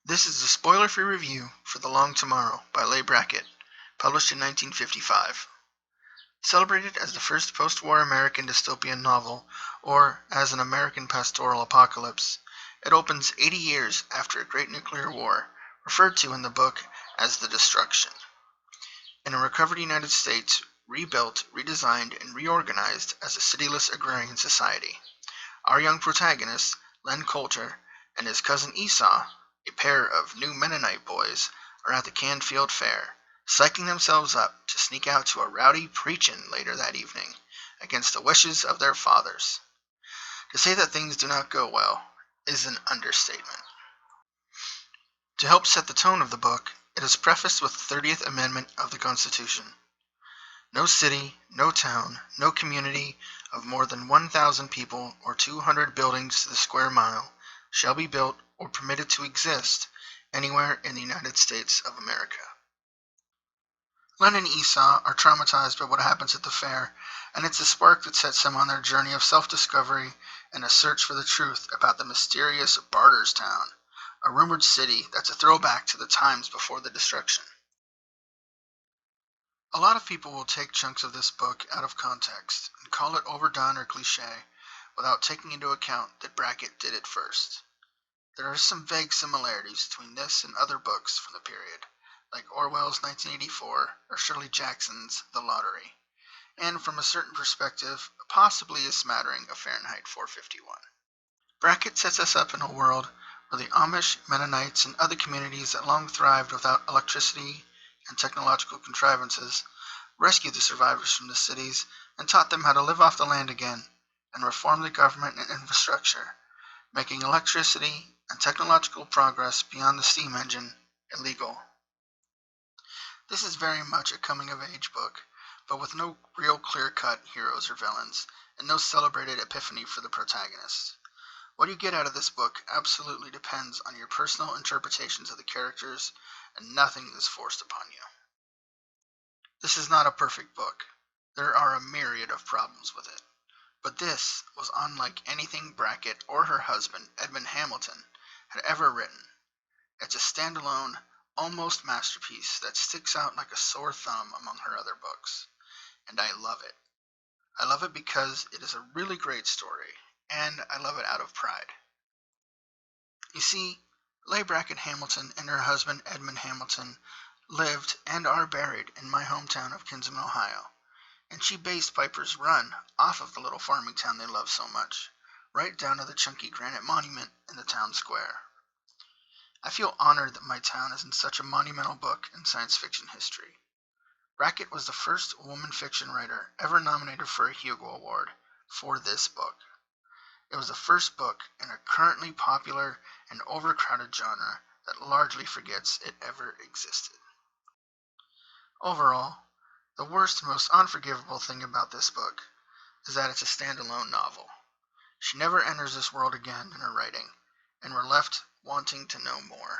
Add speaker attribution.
Speaker 1: This is a spoiler-free review for The Long Tomorrow by Leigh Brackett, published in 1955. Celebrated as the first post-war American dystopian novel, or as an American pastoral apocalypse, it opens 80 years after a great nuclear war, referred to in the book as the Destruction. In a recovered United States, rebuilt, redesigned, and reorganized as a cityless agrarian society, our young protagonist, Len Coulter, and his cousin Esau, a pair of new Mennonite boys, are at the Canfield Fair, psyching themselves up to sneak out to a rowdy preach-in later that evening, against the wishes of their fathers. To say that things do not go well is an understatement. To help set the tone of the book, it is prefaced with the 30th Amendment of the Constitution. No city, no town, no community of more than 1,000 people or 200 buildings to the square mile shall be built or permitted to exist anywhere in the United States of America. Len and Esau are traumatized by what happens at the fair, and it's a spark that sets them on their journey of self-discovery and a search for the truth about the mysterious Barterstown, a rumored city that's a throwback to the times before the destruction. A lot of people will take chunks of this book out of context and call it overdone or cliche without taking into account that Brackett did it first. There are some vague similarities between this and other books from the period, like Orwell's 1984 or Shirley Jackson's The Lottery, and from a certain perspective, possibly a smattering of Fahrenheit 451. Brackett sets us up in a world where the Amish, Mennonites, and other communities that long thrived without electricity and technological contrivances rescued the survivors from the cities and taught them how to live off the land again and reform the government and infrastructure, making electricity and technological progress beyond the steam engine illegal. This is very much a coming-of-age book, but with no real clear-cut heroes or villains, and no celebrated epiphany for the protagonist. What you get out of this book absolutely depends on your personal interpretations of the characters, and nothing is forced upon you. This is not a perfect book. There are a myriad of problems with it. But this was unlike anything Brackett or her husband, Edmund Hamilton, had ever written. It's a standalone, almost masterpiece that sticks out like a sore thumb among her other books. And I love it. I love it because it is a really great story, and I love it out of pride. You see, Leigh Brackett Hamilton and her husband Edmund Hamilton lived and are buried in my hometown of Kinsman, Ohio, and she based Piper's Run off of the little farming town they love so much, right down to the chunky granite monument in the town square. I feel honored that my town is in such a monumental book in science fiction history. Brackett was the first woman fiction writer ever nominated for a Hugo Award for this book. It was the first book in a currently popular and overcrowded genre that largely forgets it ever existed. Overall, the worst and most unforgivable thing about this book is that it's a standalone novel. She never enters this world again in her writing, and we're left wanting to know more.